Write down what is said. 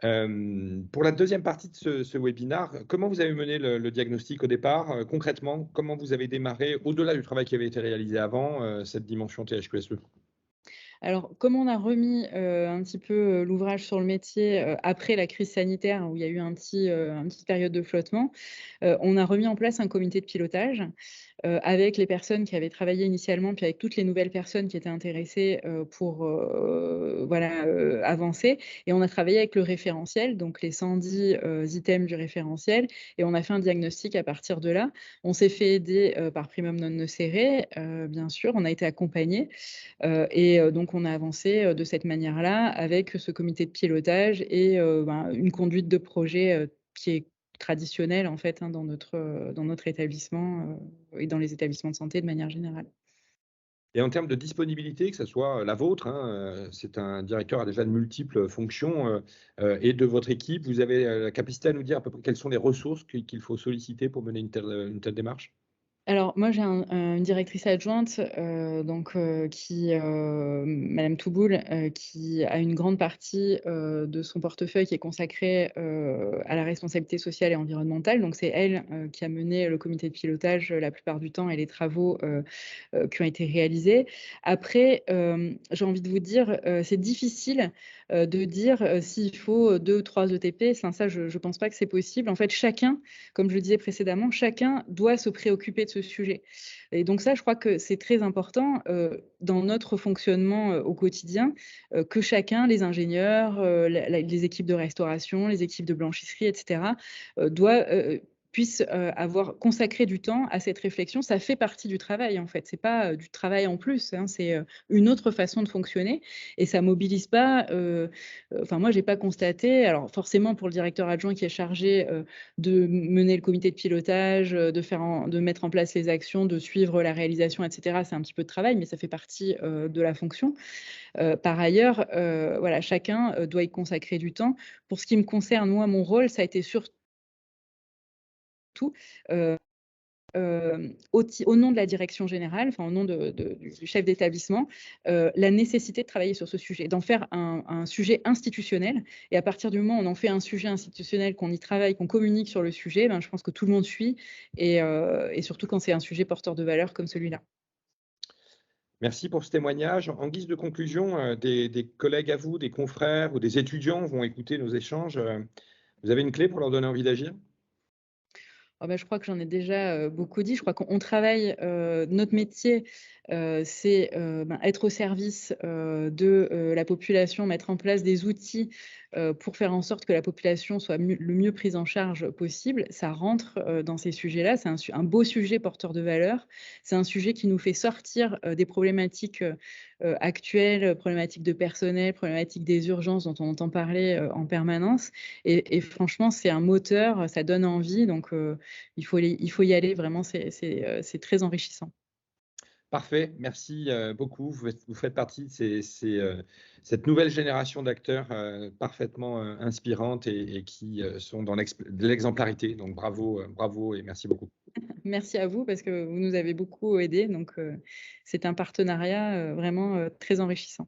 Pour la deuxième partie de ce webinaire, comment vous avez mené le diagnostic au départ? Concrètement, comment vous avez démarré, au-delà du travail qui avait été réalisé avant, cette dimension THQSE? Alors, comme on a remis, un petit peu, l'ouvrage sur le métier, après la crise sanitaire où il y a eu une petite période de flottement, on a remis en place un comité de pilotage, avec les personnes qui avaient travaillé initialement, puis avec toutes les nouvelles personnes qui étaient intéressées, pour, voilà, avancer et on a travaillé avec le référentiel, donc les 110, items du référentiel et on a fait un diagnostic à partir de là. On s'est fait aider, par Primum Non Nocere, bien sûr, on a été accompagnés, donc on a avancé, de cette manière-là avec ce comité de pilotage et ben, une conduite de projet, qui est traditionnelle en fait, hein, dans notre établissement, et dans les établissements de santé de manière générale. Et en termes de disponibilité, que ça soit la vôtre, hein, c'est un directeur à déjà de multiples fonctions, et de votre équipe, vous avez, la capacité à nous dire à peu près quelles sont les ressources qu'il faut solliciter pour mener une telle démarche? Alors moi, j'ai une directrice adjointe, qui, madame Touboul, qui a une grande partie, de son portefeuille qui est consacrée, à la responsabilité sociale et environnementale. Donc c'est elle, qui a mené le comité de pilotage, la plupart du temps et les travaux, qui ont été réalisés. Après, j'ai envie de vous dire, c'est difficile, de dire, s'il faut 2 ou 3 ETP. Enfin ça, je ne pense pas que c'est possible. En fait, chacun, comme je le disais précédemment, chacun doit se préoccuper de ce sujet et donc ça, je crois que c'est très important, dans notre fonctionnement, au quotidien, que chacun, les ingénieurs, les équipes de restauration, les équipes de blanchisserie et cetera, doit, puissent, avoir consacré du temps à cette réflexion. Ça fait partie du travail, en fait. C'est pas, du travail en plus, hein, c'est, une autre façon de fonctionner et ça mobilise pas, enfin moi j'ai pas constaté alors forcément pour le directeur adjoint qui est chargé, de mener le comité de pilotage, de mettre en place les actions, de suivre la réalisation et cetera. C'est un petit peu de travail, mais ça fait partie, de la fonction. Par ailleurs, voilà, chacun, doit y consacrer du temps. Pour ce qui me concerne, moi, mon rôle, ça a été surtout, heu, au nom de la direction générale, enfin au nom du chef d'établissement, la nécessité de travailler sur ce sujet, d'en faire un sujet institutionnel et à partir du moment où on en fait un sujet institutionnel, qu'on y travaille, qu'on communique sur le sujet, ben, je pense que tout le monde suit et surtout quand c'est un sujet porteur de valeur comme celui-là. Merci pour ce témoignage. En guise de conclusion, des collègues à vous, des confrères ou des étudiants vont écouter nos échanges, vous avez une clé pour leur donner envie d'agir? Ah bah, je crois que j'en ai déjà, beaucoup dit. Je crois qu'on travaille, notre métier, c'est, ben, être au service, de, la population, mettre en place des outils, pour faire en sorte que la population soit le mieux prise en charge possible. Ça rentre, dans ces sujets-là. C'est un beau sujet porteur de valeur. C'est un sujet qui nous fait sortir, des problématiques, actuelles, problématiques de personnel, problématiques des urgences dont on entend parler, en permanence et franchement, c'est un moteur, ça donne envie donc il faut y aller vraiment, c'est très enrichissant. Parfait, merci, beaucoup. Vous faites partie de cette nouvelle génération d'acteurs, parfaitement, inspirantes et qui, sont dans de l'exemplarité. Donc bravo, bravo et merci beaucoup. Merci à vous parce que vous nous avez beaucoup aidés donc c'est un partenariat, vraiment, très enrichissant.